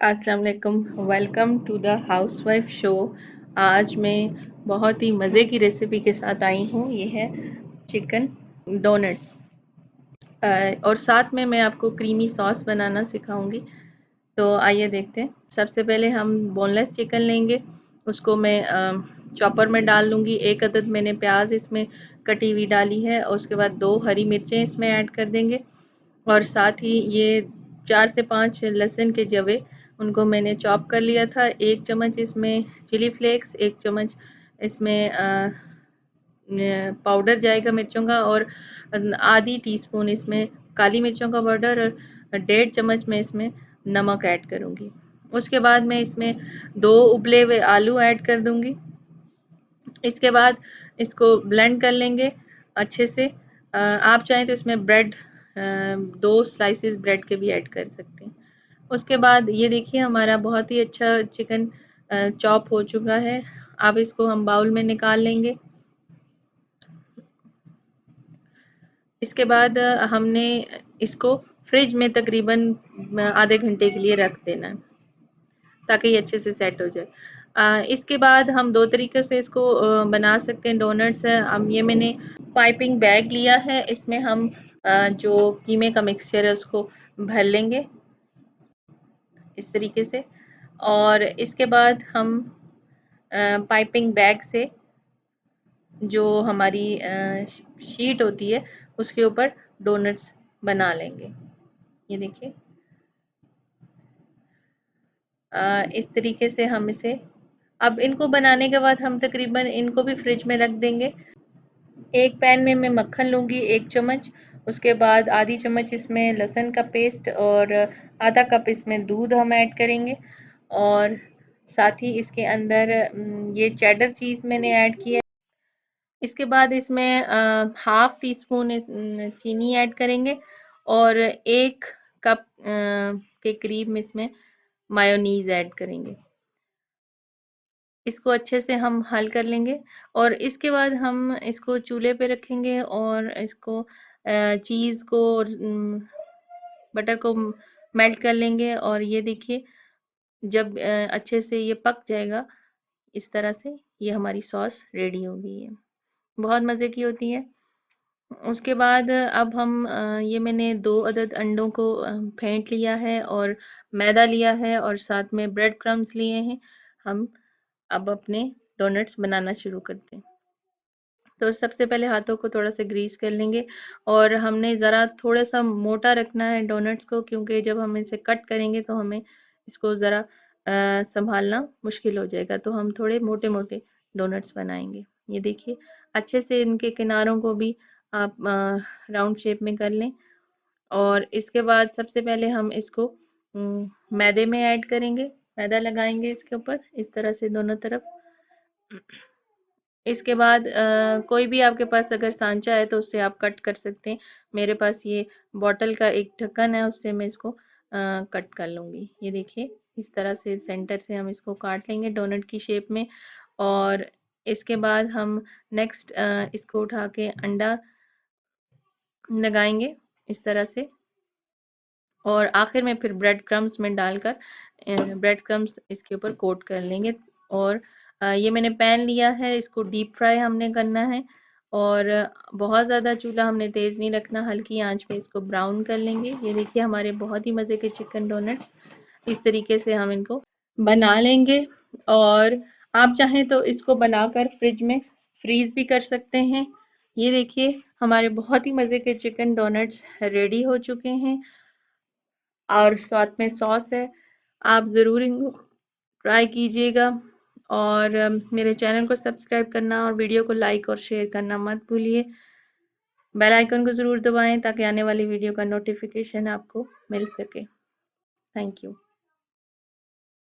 अस्सलाम वालेकुम, welcome to the housewife show. आज मैं बहुत ही मज़े की रेसिपी के साथ आई हूँ। ये है चिकन डोनट्स और साथ में मैं आपको क्रीमी सॉस बनाना सिखाऊंगी। तो आइए देखते हैं। सबसे पहले हम बोनलेस चिकन लेंगे, उसको मैं चॉपर में डाल लूँगी। 1 अदद मैंने प्याज इसमें कटी हुई डाली है और उसके बाद 2 हरी मिर्चें इसमें ऐड कर देंगे और साथ ही ये 4 से 5 लहसुन के जवे उनको मैंने चॉप कर लिया था। 1 चम्मच इसमें चिली फ्लेक्स, 1 चम्मच इसमें पाउडर जाएगा मिर्चों का और आधी टीस्पून इसमें काली मिर्चों का पाउडर और 1.5 चम्मच मैं इसमें नमक ऐड करूँगी। उसके बाद मैं इसमें 2 उबले हुए आलू ऐड कर दूँगी। इसके बाद इसको ब्लेंड कर लेंगे अच्छे से। आप चाहें तो इसमें ब्रेड 2 स्लाइसेस ब्रेड के भी ऐड कर सकते हैं। उसके बाद ये देखिए हमारा बहुत ही अच्छा चिकन चॉप हो चुका है। अब इसको हम बाउल में निकाल लेंगे। इसके बाद हमने इसको फ्रिज में तकरीबन आधे घंटे के लिए रख देना है ताकि ये अच्छे से सेट हो जाए। इसके बाद हम 2 तरीक़े से इसको बना सकते हैं डोनट्स। अब ये मैंने पाइपिंग बैग लिया है, इसमें हम जो कीमे का मिक्सचर है उसको भर लेंगे इस तरीके से और इसके बाद हम पाइपिंग बैग से जो हमारी शीट होती है उसके ऊपर डोनट्स बना लेंगे। ये देखिए इस तरीके से हम इसे अब इनको बनाने के बाद हम तकरीबन इनको भी फ्रिज में रख देंगे। एक पैन में मैं मक्खन लूँगी 1 चम्मच, उसके बाद आधी चम्मच इसमें लहसुन का पेस्ट और आधा कप इसमें दूध हम ऐड करेंगे और साथ ही इसके अंदर ये चेडर चीज़ मैंने ऐड किया। इसके बाद इसमें हाफ़ टी स्पून चीनी ऐड करेंगे और 1 कप के करीब इसमें मायोनीज़ ऐड करेंगे। इसको अच्छे से हम हल कर लेंगे और इसके बाद हम इसको चूल्हे पे रखेंगे और इसको चीज़ को और बटर को मेल्ट कर लेंगे और ये देखिए जब अच्छे से ये पक जाएगा इस तरह से, ये हमारी सॉस रेडी हो गई है। बहुत मज़े की होती है। उसके बाद अब हम ये मैंने 2 अदद अंडों को फेंट लिया है और मैदा लिया है और साथ में ब्रेड क्रम्स लिए हैं। हम अब अपने डोनट्स बनाना शुरू करते हैं। तो सबसे पहले हाथों को थोड़ा सा ग्रीस कर लेंगे और हमने ज़रा थोड़ा सा मोटा रखना है डोनट्स को, क्योंकि जब हम इसे कट करेंगे तो हमें इसको ज़रा संभालना मुश्किल हो जाएगा। तो हम थोड़े मोटे-मोटे डोनट्स बनाएंगे। ये देखिए अच्छे से इनके किनारों को भी आप राउंड शेप में कर लें और इसके बाद सबसे पहले हम इसको मैदे में ऐड करेंगे। मैदा लगाएंगे इसके ऊपर इस तरह से दोनों तरफ। इसके बाद कोई भी आपके पास अगर सांचा है तो उससे आप कट कर सकते हैं। मेरे पास ये बॉटल का एक ढक्कन है, उससे मैं इसको कट कर लूँगी। ये देखिए इस तरह से सेंटर से हम इसको काट लेंगे डोनट की शेप में और इसके बाद हम नेक्स्ट इसको उठा के अंडा लगाएंगे इस तरह से और आखिर में फिर ब्रेड क्रम्स में डालकर ब्रेड क्रम्स इसके ऊपर कोट कर लेंगे और ये मैंने पैन लिया है, इसको डीप फ्राई हमने करना है और बहुत ज़्यादा चूल्हा हमने तेज़ नहीं रखना, हल्की आंच पे इसको ब्राउन कर लेंगे। ये देखिए हमारे बहुत ही मज़े के चिकन डोनट्स इस तरीके से हम इनको बना लेंगे और आप चाहें तो इसको बनाकर फ्रिज में फ्रीज़ भी कर सकते हैं। ये देखिए हमारे बहुत ही मज़े के चिकन डोनट्स रेडी हो चुके हैं और साथ में सॉस है। आप ज़रूर इनको ट्राई कीजिएगा और मेरे चैनल को सब्सक्राइब करना और वीडियो को लाइक और शेयर करना मत भूलिए। बेल आइकन को ज़रूर दबाएँ ताकि आने वाली वीडियो का नोटिफिकेशन आपको मिल सके। Thank you.